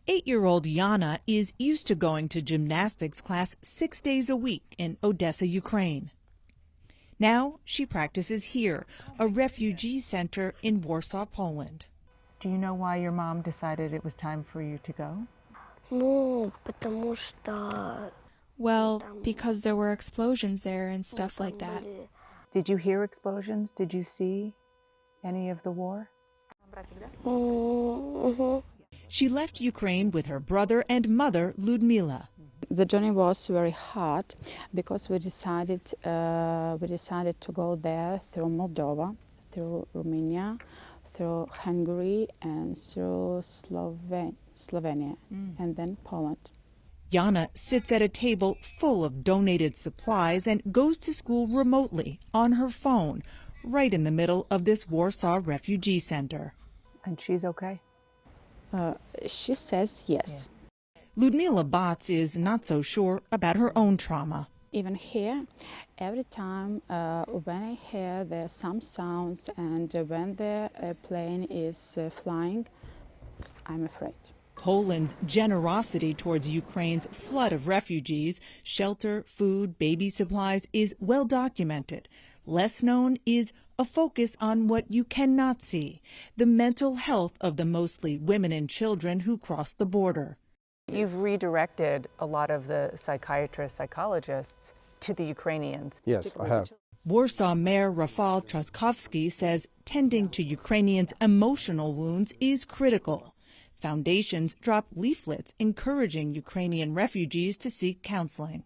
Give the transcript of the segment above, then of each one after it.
8-year-old Yana is used to going to gymnastics class 6 days a week in Odessa, Ukraine. Now she practices here, a refugee center in Warsaw, Poland. Do you know why your mom decided it was time for you to go? Ну, потому что Well, because there were explosions there and stuff like that. Did you hear explosions? Did you see any of the war? She left Ukraine with her brother and mother, Ludmila. The journey was very hard because we decided to go there through Moldova, through Romania, through Hungary, and through Slovenia, and then Poland. Yana sits at a table full of donated supplies and goes to school remotely on her phone, right in the middle of this Warsaw refugee center. And she's okay? She says yes. Ludmila Bats is not so sure about her own trauma. Even here, every time when I hear there's some sounds and when the plane is flying, I'm afraid. Poland's generosity towards Ukraine's flood of refugees, shelter, food, baby supplies, is well documented. Less known is a focus on what you cannot see, the mental health of the mostly women and children who cross the border. You've redirected a lot of the psychiatrists, psychologists to the Ukrainians. Yes, I have. Warsaw Mayor Rafał Trzaskowski says tending to Ukrainians' emotional wounds is critical. Foundations drop leaflets encouraging Ukrainian refugees to seek counseling.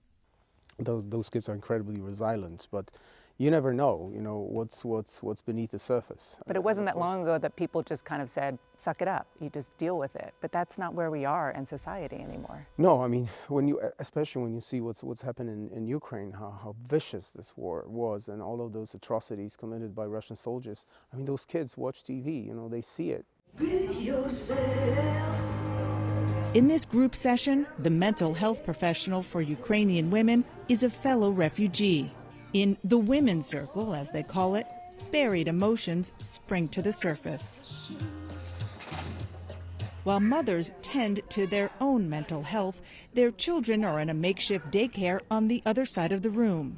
Those kids are incredibly resilient, but you never know, what's beneath the surface. But it wasn't that long ago that people just kind of said, suck it up, you just deal with it. But that's not where we are in society anymore. No, I mean, especially when you see what's happened in Ukraine, how vicious this war was, and all of those atrocities committed by Russian soldiers. I mean, those kids watch TV, they see it. In this group session, the mental health professional for Ukrainian women is a fellow refugee. In the women's circle, as they call it, buried emotions spring to the surface. While mothers tend to their own mental health, their children are in a makeshift daycare on the other side of the room.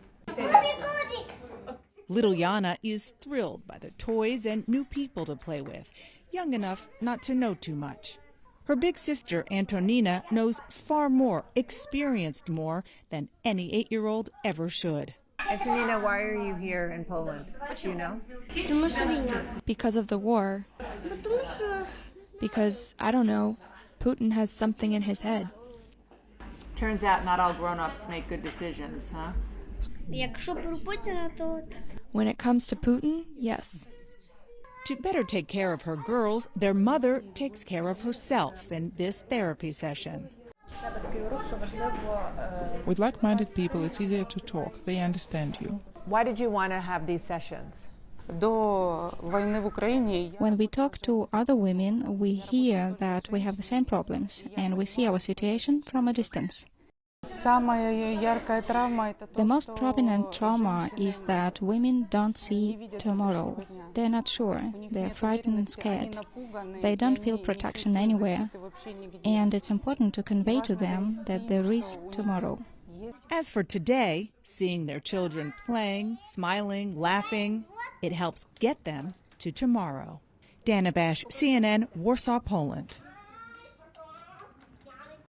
Little Yana is thrilled by the toys and new people to play with, young enough not to know too much. Her big sister, Antonina, knows far more, experienced more than any 8-year-old ever should. Antonina, why are you here in Poland? Do you know? Because of the war. Because, I don't know, Putin has something in his head. Turns out not all grown-ups make good decisions, huh? When it comes to Putin, yes. To better take care of her girls, their mother takes care of herself in this therapy session. With like-minded people, it's easier to talk. They understand you. Why did you want to have these sessions? When we talk to other women, we hear that we have the same problems, and we see our situation from a distance. The most prominent trauma is that women don't see tomorrow. They're not sure. They're frightened and scared. They don't feel protection anywhere. And it's important to convey to them that there is tomorrow. As for today, seeing their children playing, smiling, laughing, it helps get them to tomorrow. Dana Bash, CNN, Warsaw, Poland.